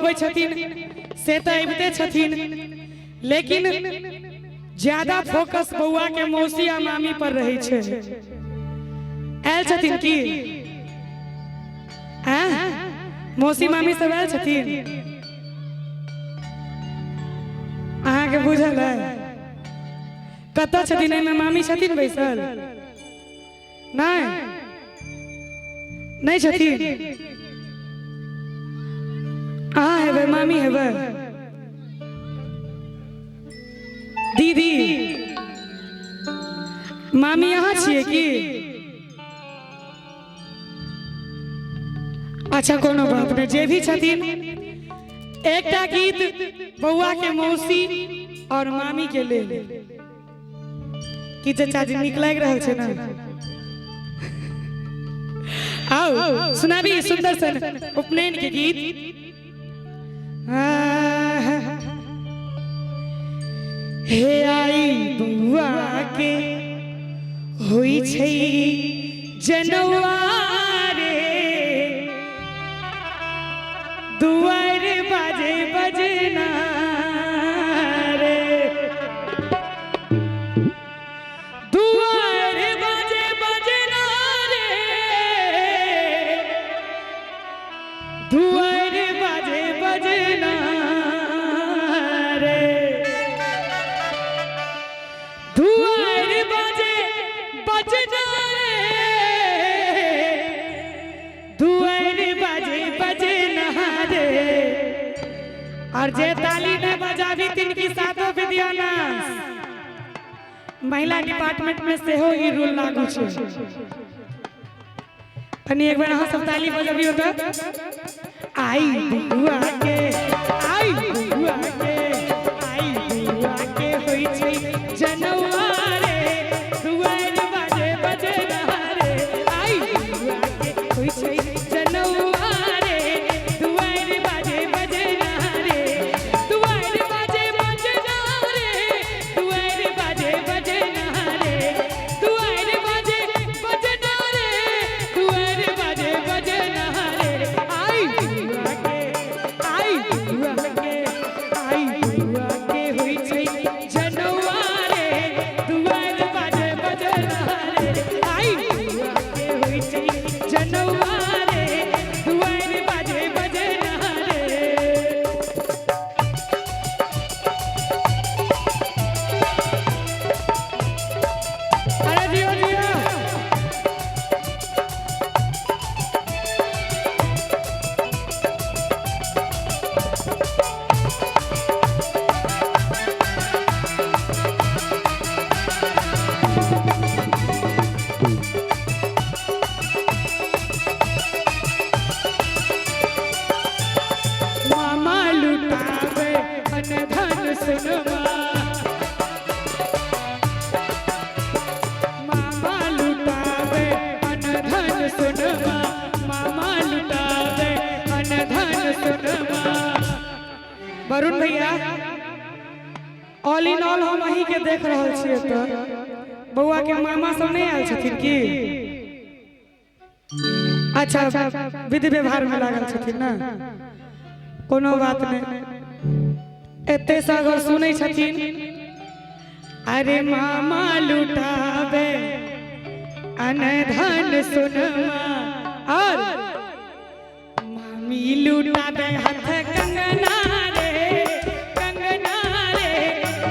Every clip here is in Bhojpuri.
आवे छथिन से तो अबते छथिन, लेकिन ज्यादा फोकस बउआ के मौसी आ मामी पर रहे छे। आयल छथिन की मौसी मामी सब आयल छथिन? अहाँ के बुझल है? कत छथिन? एमे मामी छथिन बैसल? नहीं नहीं छथिन। अहाँ हेबै मामी हेबै? दीदी मामी यहाँ छिए की? अच्छा कोनो बात नहीं, जे भी छथिन एकटा गीत बउआ के मौसी और मामी के ले की चाचा जी निक लाग रहल छे ना। आओ सुनाबी सुंदर सन उपनयन के गीत। हे आई बउआ के होई छै जनवा रे, दुआर बाजे बजना रे, दुआर बाजे बजना रे, दुआर बाजे बजना रे, दुआर बाजे बजना रे, दुआर बाजे बजना रे। और जे ताली न बजावी तिनकी साथों विद्यानाश। महिला डिपार्टमेंट में से हो ही रूल लागू छे। कनी एक बार अहाँ सब ताली बजाबी हो तो आई बुआ के, आई बुआ के, आई बुआ के होई छै जनवा रे, दुआर बाजे बजना रे, आई बुआ के होई छै जनवा रे, दुआर बाजे बजना रे, दुआर बाजे बजना रे, दुआर बाजे बजना रे, दुआर बाजे बजना रे, दुआर बाजे बजना रे। आई बुआ के, आई बुआ के, आई बुआ के होई छै जनवा रे, दुआर बाजे बजना रे, आई बुआ के होई छै जनवा रे, दुआर बाजे बजना रे। अरे दियो दियो मामा लुटावे अनधन सुनवा, मामा लुटावे अनधन सुनवा, मामा लुटावे अनधन सुनवा। वरुण भैया ऑल इन ऑल हम अही के देख रहल छियै तो बउआ के मामा सब नहीं आयल छथिन की? अच्छा विधि व्यवहार में लागल छथिन ना, कोनो बात नहीं। एते से अगर सुनै छथिन अरे मामा लुटावे अनधन सुनवा और मामी लुटावे हाथ कंगना रे, कंगना रे,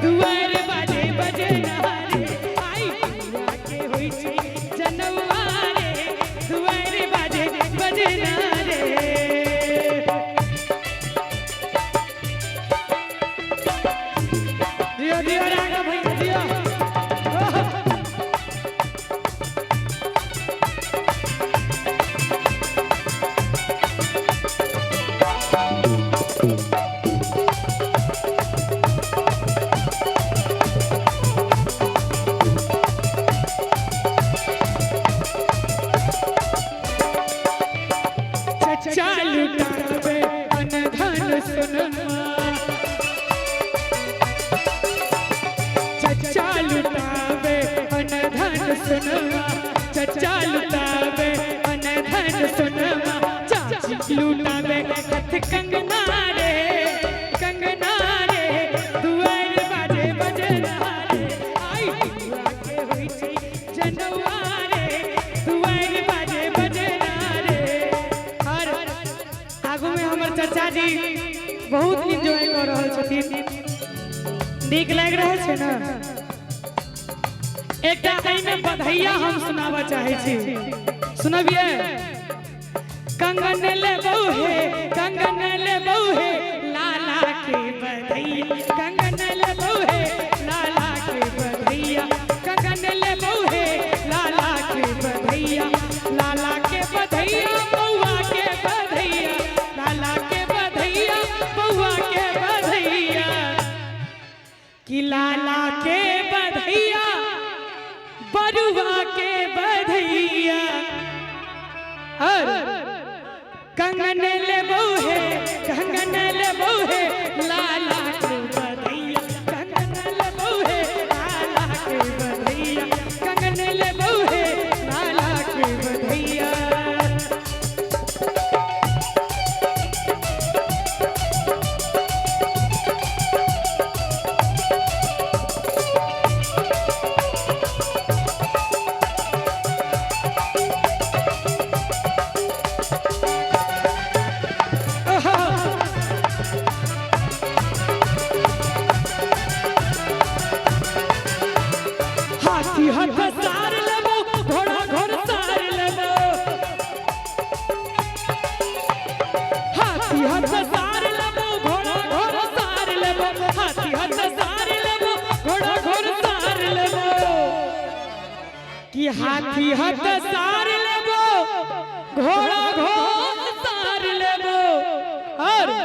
दुआर बाजे बजना रे, आई बुआ के होई छै जनवा रे, दुआर बाजे बजना रे। दियो दियो रागा भैया दियो। चचा लुटावे अनधन सुनवा, चचा लुटावे अनधन सुनवा, चचा लुटावे अनधन सुनवा, चाची लुटावे हाथ कंगना रे, चाचा जी बहुत एंजॉय कर रहल छथिन, नीक लाग रहल छै ना। एकटा एहिमे बधाइया हम सुनाबऽ चाहे छी, सुनबिए। कंगन ले बौहे, कंगन ले बौहे, लाला के बधाइया, कंगन ले बौहे, लाला के बधाइया, कंगन ले बौहे, लाला के बधाइया, लाला के बधाइया, बउआ के बधाइया, लाला के बधाइया, बउआ के बधाइया, कि लाला के बधाइया, बरुआ के बधाइया। और कंगन ले बौहे, कंगन ले बौहे, लाला के बधाइया, कंगन ले बौहे, लाला के बधाइया, कंगन ले बौहे, लाला के बधाइया। हाथी हाथ सार लेबो, घोड़ा घोड़ सार लेबो, हाथी हाथ सार लेबो, घोड़ा घोड़ सार लेबो, हाथी हाथ सार लेबो, घोड़ा घोड़ सार लेबो, कि हाथी हाथ सार लेबो, घोड़ा घोड़ सार लेबो, और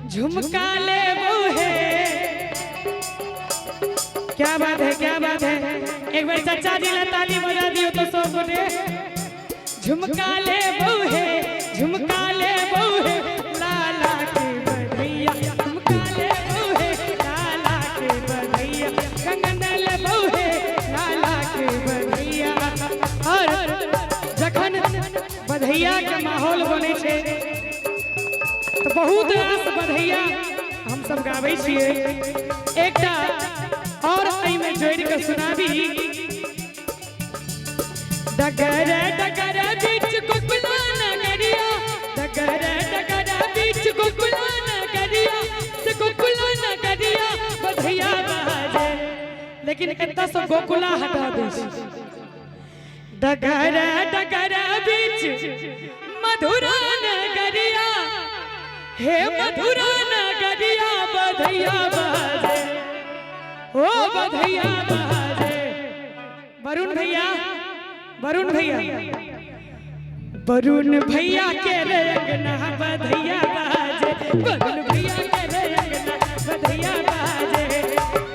झुमका लेबो है। क्या बात है, क्या बात है। एक बार चाचा जी ने ताली बजा दियो तो सब बोले। झुमका ले बौहे, झुमका ले बौहे, लाला के बधाइया, झुमका ले बौहे, लाला के बधाइया, कंगन ले बौहे, लाला के बधाइया। और जखन बधाइया के माहौल बने छे तो बहुत रास बधाइया हम सब गाबै छियै। एकटा और में जोड़ के सुनाबी। डगर डगर बीच कुकुला नगरिया, डगर डगर बीच कुकुला नगरिया, से कुकुला नगरिया बधाइया बाजे। लेकिन इतना सब गोकुला हटा दे। डगर डगर बीच मधुरा नगरिया, हे मधुरा नगरिया बधाइया बाजे, ओ बधाइया बाजे। वरुण भैया, वरुण भैया, वरुण भैया के रे अंगना बधाइया बाजे, वरुण भैया के रे अंगना बधाइया बाजे।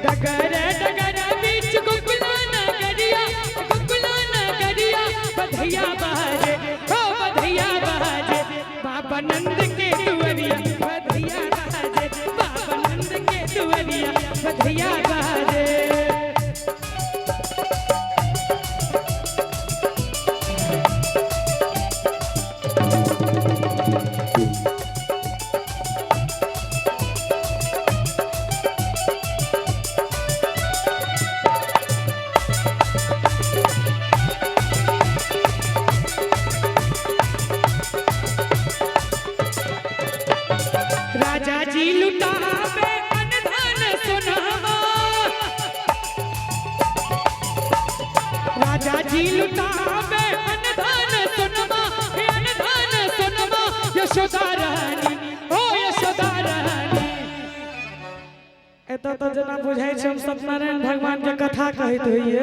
डगर डगर बीच कुकुला नगरिया, कुकुला नगरिया बधाइया बाजे, ओ बधाइया बाजे। बाबा नंद के दुआरिया बधाइया बाजे, बाबा नंद के दुआरिया बधाइया बाजे। राजा जी लुटावे अनधन सोनावा, राजा जी लुटावे अनधन सोनावा, हे अनधन सोनावा यशोदा रानी, ओ यशोदा रानी। एत तो जना बुझाई छै हम सत्यनारायण भगवान के कथा कहैत होइए।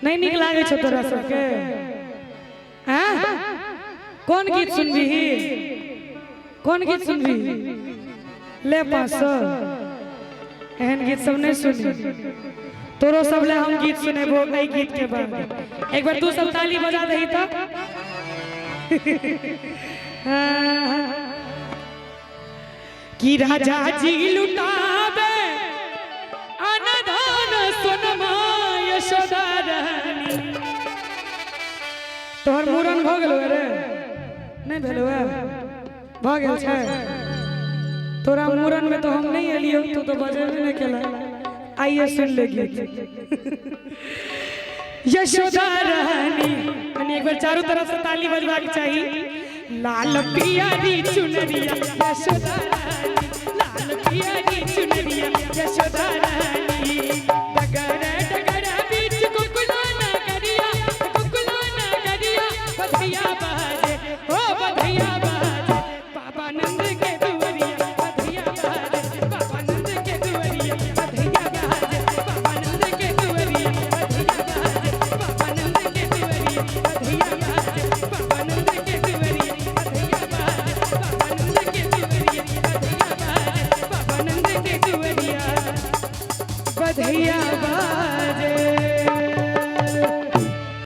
नहीं निक लागे छै तोरा सबके? हैं? कौन गीत सुनबी? कौन गीत सुनबी? ले 500 एहन गीत सब नहीं सुनी। तोरो सब ले हम गीत सुनेबो एई गीत के बाद। एक बार तू सब ताली बजा दही तो। कि राजा जी लुटावे अनधन सोनमा यशोदा रानी। तोहर मूरन भ गेलो रे? नहीं भेलो भ गेल छै? तोरा मूरन में तो हम नहीं एलियो, तू तो बजेबे नहीं केला। आइए सुन ले गीत। यशोदा रानी। एक बार चारों तरफ से ताली बजवा के चाहिए। लाल पियारी चुनरिया यशोदा रानी, लाल पियारी चुनरिया यशोदा रानी। डगर डगर बीच कुकुला नगरिया, कुकुला नगरिया बधैया बाजे, ओ बधैया बाजे, बाबा नंद के दुवरिया बधैया बाजे, बाबा नंद के दुवरिया बधैया बाजे, बाबा नंद के दुवरिया बधैया बाजे, बाबा नंद के दुवरिया बधैया बाजे।